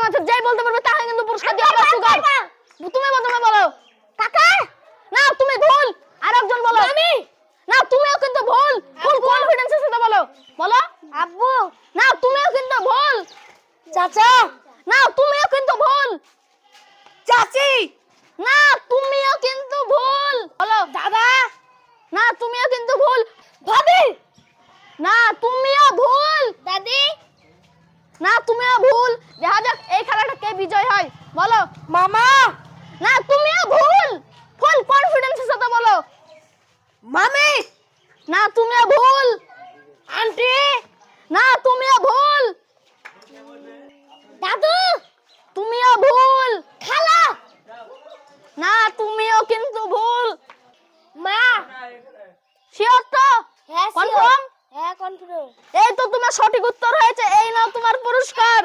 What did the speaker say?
মাঝে যাই বলতে পারবে তাকে কিন্তু পুরস্কার দেওয়া হবে সুগার। তুমি বলো কাকা। না তুমি ভুল, আরেকজন বলো। আমি না, তুমিও কিন্তু ভুল। ফুল কনফিডেন্সের সাথে বলো। বলো আব্বু। না তুমিও কিন্তু ভুল। চাচা। না তুমিও কিন্তু ভুল। চাচি। না তুমিও কিন্তু ভুল। বলো দাদা। না তুমিও কিন্তু ভুল। ভাবি। না তুমিও ভুল। দাদি। না তুমিও ভুল। দেখা যাক এই খেলাটা কে বিজয় হয়। বলো মামা। না তুমিও ভুল। ফুল কনফিডেন্সের সাথে বলো মামি। না তুমিও ভুল। আন্টি। না তুমিও ভুল। দাদু। তুমিও ভুল। খালা। না তুমিও কিন্তু ভুল। মা। শিওর তো? হ্যাঁ কনফার্ম। হ্যাঁ কনফার্ম। এই তো তোমার সঠিক উত্তর হয়েছে। এই নাও তোমার পুরস্কার।